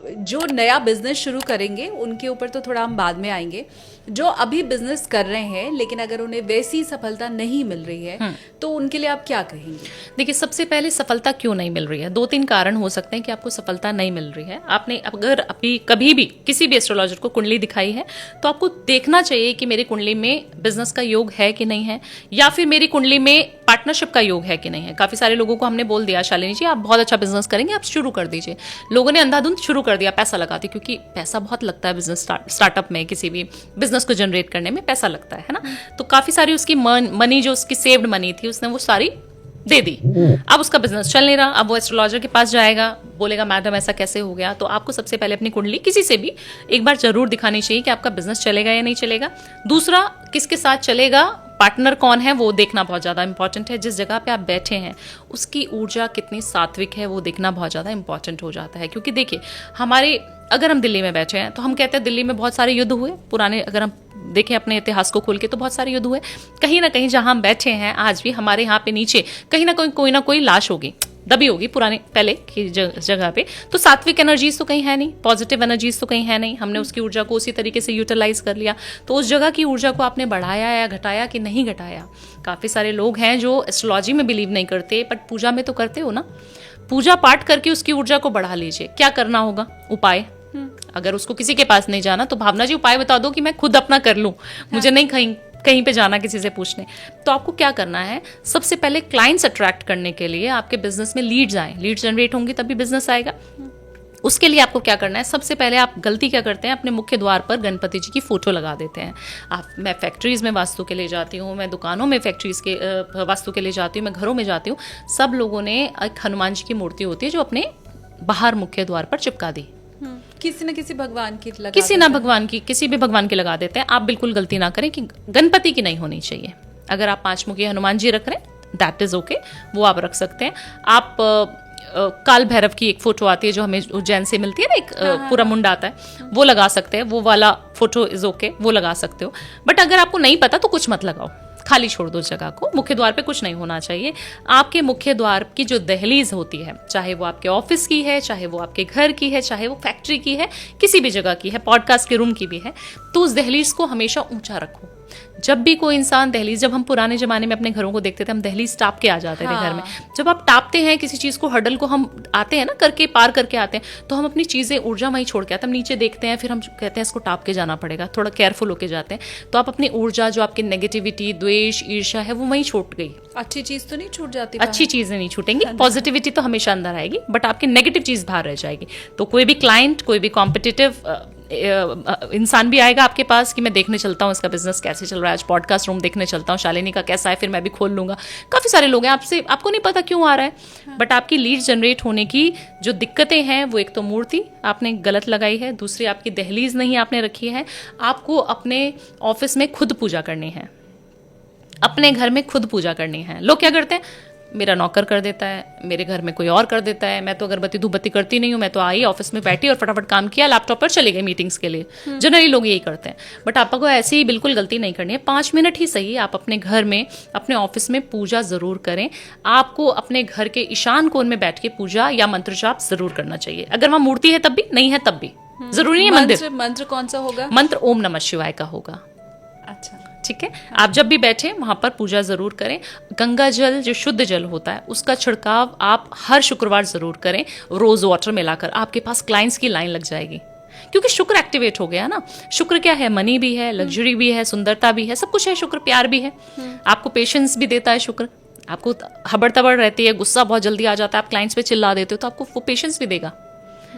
जो नया बिजनेस शुरू करेंगे उनके ऊपर तो थोड़ा हम बाद में आएंगे। जो अभी बिजनेस कर रहे हैं लेकिन अगर उन्हें वैसी सफलता नहीं मिल रही है तो उनके लिए आप क्या कहेंगे? देखिए, सबसे पहले सफलता क्यों नहीं मिल रही है, 2-3 कारण हो सकते हैं कि आपको सफलता नहीं मिल रही है। आपने अगर अभी कभी भी किसी भी एस्ट्रोलॉजर को कुंडली दिखाई है तो आपको देखना चाहिए कि मेरी कुंडली में बिजनेस का योग है कि नहीं है, या फिर मेरी कुंडली में पार्टनरशिप का योग है कि नहीं है। काफी सारे लोगों को हमने बोल दिया, शालिनी जी आप बहुत अच्छा बिजनेस करेंगे, आप शुरू कर दीजिए। लोगों ने अंधाधुंध शुरू कर दिया पैसा लगाते, क्योंकि पैसा बहुत लगता है बिजनेस स्टार्टअप में, किसी भी बिजनेस को जनरेट करने में पैसा लगता है ना। तो काफी सारी उसकी मनी जो उसकी सेव्ड मनी थी उसने वो सारी दे दी। अब उसका बिजनेस चल नहीं रहा, अब वो एस्ट्रोलॉजर के पास जाएगा, बोलेगा मैडम ऐसा कैसे हो गया। तो आपको सबसे पहले अपनी कुंडली किसी से भी एक बार जरूर दिखानी चाहिए कि आपका बिजनेस चलेगा या नहीं चलेगा। दूसरा, किसके साथ चलेगा, पार्टनर कौन है वो देखना बहुत ज़्यादा इंपॉर्टेंट है। जिस जगह पे आप बैठे हैं उसकी ऊर्जा कितनी सात्विक है वो देखना बहुत ज़्यादा इंपॉर्टेंट हो जाता है। क्योंकि देखिए, हमारे अगर हम दिल्ली में बैठे हैं तो हम कहते हैं दिल्ली में बहुत सारे युद्ध हुए पुराने, अगर हम देखें अपने इतिहास को खोल के तो बहुत सारे युद्ध हुए। कहीं ना कहीं जहां हम बैठे हैं आज भी हमारे यहाँ पे नीचे कहीं ना कोई लाश होगी, दबी होगी पुराने पहले की जगह पे। तो सात्विक एनर्जीज तो कहीं है नहीं, पॉजिटिव एनर्जीज तो कहीं है नहीं, हमने उसकी ऊर्जा को उसी तरीके से यूटिलाइज कर लिया। तो उस जगह की ऊर्जा को आपने बढ़ाया या घटाया कि नहीं घटाया। काफी सारे लोग हैं जो एस्ट्रोलॉजी में बिलीव नहीं करते बट पूजा में तो करते हो ना। पूजा पाठ करके उसकी ऊर्जा को बढ़ा लीजिए। क्या करना होगा, उपाय। अगर उसको किसी के पास नहीं जाना तो भावना जी उपाय बता दो कि मैं खुद अपना कर लूं, मुझे नहीं कहीं पे जाना किसी से पूछने। तो आपको क्या करना है, सबसे पहले क्लाइंट्स अट्रैक्ट करने के लिए आपके बिजनेस में लीड्स आए, लीड्स जनरेट होंगी तभी बिजनेस आएगा। उसके लिए आपको क्या करना है, सबसे पहले आप गलती क्या करते हैं, अपने मुख्य द्वार पर गणपति जी की फोटो लगा देते हैं। मैं फैक्ट्रीज में वास्तु के लिए जाती हूँ, मैं दुकानों में फैक्ट्रीज के वास्तु के लिए जाती हूँ, मैं घरों में जाती हूँ, सब लोगों ने एक हनुमान जी की मूर्ति होती है जो अपने बाहर मुख्य द्वार पर चिपका दी। किसी न किसी भगवान की लगा किसी भी भगवान की लगा देते हैं। आप बिल्कुल गलती ना करें कि गणपति की नहीं होनी चाहिए। अगर आप 5 मुखी हनुमान जी रख रहे हैं दैट इज ओके, वो आप रख सकते हैं। आप काल भैरव की एक फोटो आती है जो हमें उज्जैन से मिलती है ना, एक पूरा मुंडा आता है, वो लगा सकते हैं, वो वाला फोटो इज ओके, वो लगा सकते हो। बट अगर आपको नहीं पता तो कुछ मत लगाओ, खाली छोड़ दो जगह को। मुख्य द्वार पे कुछ नहीं होना चाहिए। आपके मुख्य द्वार की जो दहलीज होती है, चाहे वो आपके ऑफिस की है, चाहे वो आपके घर की है, चाहे वो फैक्ट्री की है, किसी भी जगह की है, पॉडकास्ट के रूम की भी है, तो उस दहलीज को हमेशा ऊंचा रखो। जब भी कोई इंसान दहलीज, जब हम पुराने जमाने में अपने घरों को देखते थे, हम दहलीज टाप के आ जाते थे घर में। जब आप टापते हैं किसी चीज को, हर्डल को हम आते हैं ना करके, पार करके आते हैं, तो हम अपनी चीजें ऊर्जा वहीं छोड़ के आते हैं। हम नीचे देखते हैं, फिर हम कहते हैं इसको टाप के जाना पड़ेगा, थोड़ा केयरफुल होके जाते हैं। तो आप अपनी ऊर्जा, जो आपकी नेगेटिविटी, द्वेष, ईर्ष्या है, वो वहीं छूट गई। अच्छी चीज तो नहीं छूट जाती, अच्छी चीजें नहीं छूटेंगी, पॉजिटिविटी तो हमेशा अंदर आएगी, बट आपकी नेगेटिव चीज बाहर रह जाएगी। तो कोई भी क्लाइंट, कोई भी कॉम्पिटिटिव इंसान भी आएगा आपके पास कि मैं देखने चलता हूँ इसका बिजनेस कैसे चल रहा है, आज पॉडकास्ट रूम देखने चलता हूँ शालिनी का कैसा है, फिर मैं भी खोल लूंगा। काफी सारे लोग हैं, आपको नहीं पता क्यों आ रहा है, बट आपकी लीड जनरेट होने की जो दिक्कतें हैं वो एक तो मूर्ति आपने गलत लगाई है, दूसरी आपकी दहलीज नहीं आपने रखी है। आपको अपने ऑफिस में खुद पूजा करनी है, अपने घर में खुद पूजा करनी है। लोग क्या करते हैं, मेरा नौकर कर देता है, मेरे घर में कोई और कर देता है, मैं तो अगरबत्ती धूपबत्ती करती नहीं हूँ, मैं तो आई ऑफिस में बैठी और फटाफट काम किया, लैपटॉप पर चले गए मीटिंग्स के लिए। जनरली लोग यही करते हैं, बट आपको ऐसी ही बिल्कुल गलती नहीं करनी है। 5 मिनट ही सही आप अपने घर में, अपने ऑफिस में पूजा जरूर करें। आपको अपने घर के ईशान कोण में बैठ के पूजा या मंत्र जाप जरूर करना चाहिए। अगर वहां मूर्ति है तब भी, नहीं है तब भी, जरूरी नहीं मंदिर। मंत्र कौन सा होगा? मंत्र ओम नमः शिवाय का होगा। अच्छा, ठीक है। आप जब भी बैठे वहां पर पूजा जरूर करें। गंगा जल जो शुद्ध जल होता है उसका छिड़काव आप हर शुक्रवार जरूर करें, रोज वाटर मिलाकर। आपके पास क्लाइंट्स की लाइन लग जाएगी, क्योंकि शुक्र एक्टिवेट हो गया ना। शुक्र क्या है, मनी भी है, लग्जरी भी है, सुंदरता भी है, सब कुछ है। शुक्र प्यार भी है, आपको पेशेंस भी देता है शुक्र। आपको हबड़ तबड़ रहती है, गुस्सा बहुत जल्दी आ जाता है, आप क्लाइंट्स पे चिल्ला देते हो, तो आपको वो पेशेंस भी देगा।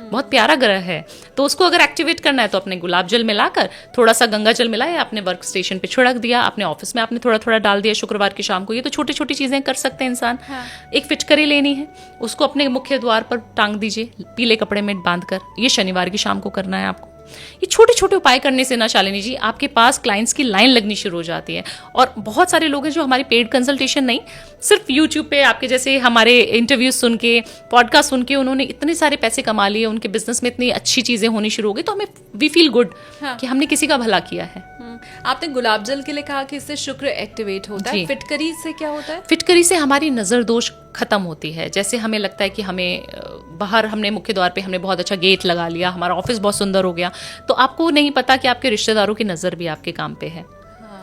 बहुत प्यारा ग्रह है, तो उसको अगर एक्टिवेट करना है तो अपने गुलाब जल मिलाकर, थोड़ा सा गंगा जल मिलाया, अपने वर्क स्टेशन पे छिड़क दिया, अपने ऑफिस में आपने थोड़ा थोड़ा डाल दिया शुक्रवार की शाम को। ये तो छोटी छोटी चीजें कर सकते हैं इंसान। एक फिटकरी लेनी है, उसको अपने मुख्य द्वार पर टांग दीजिए पीले कपड़े में बांधकर। ये शनिवार की शाम को करना है आपको। ये छोटे छोटे उपाय करने से ना शालिनी जी, आपके पास क्लाइंट्स की लाइन लगनी शुरू हो जाती है। और बहुत सारे लोग हैं जो हमारी पेड कंसल्टेशन नहीं, सिर्फ यूट्यूब पे आपके जैसे हमारे इंटरव्यूज सुन के, पॉडकास्ट सुन के उन्होंने इतने सारे पैसे कमा लिए, उनके बिजनेस में इतनी अच्छी चीजें होनी शुरू हो गई, तो हमें वी फील गुड कि हमने किसी का भला किया है। आपने गुलाब जल के लिए कहा कि इससे शुक्र एक्टिवेट होता है, जी। फिटकरी से क्या होता है? फिटकरी से हमारी नज़र दोष खत्म होती है। जैसे हमें लगता है कि हमें बाहर हमने मुख्य द्वार पे हमने बहुत अच्छा गेट लगा लिया, हमारा ऑफिस बहुत सुंदर हो गया, तो आपको नहीं पता कि आपके रिश्तेदारों की नज़र भी आपके काम पे है।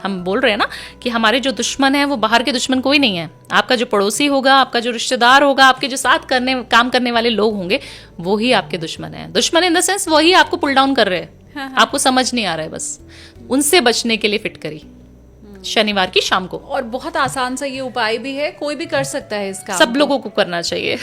हम बोल रहे हैं ना कि हमारे जो दुश्मन है वो बाहर के दुश्मन कोई नहीं है, आपका जो पड़ोसी होगा, आपका जो रिश्तेदार होगा, आपके जो साथ काम करने वाले लोग होंगे, वो ही आपके दुश्मन है। दुश्मन इन द सेंस वही आपको पुल डाउन कर रहे हैं, आपको समझ नहीं आ रहा है। बस उनसे बचने के लिए फिटकरी शनिवार की शाम को। और बहुत आसान सा ये उपाय भी है, कोई भी कर सकता है इसका, सब लोगों को करना चाहिए।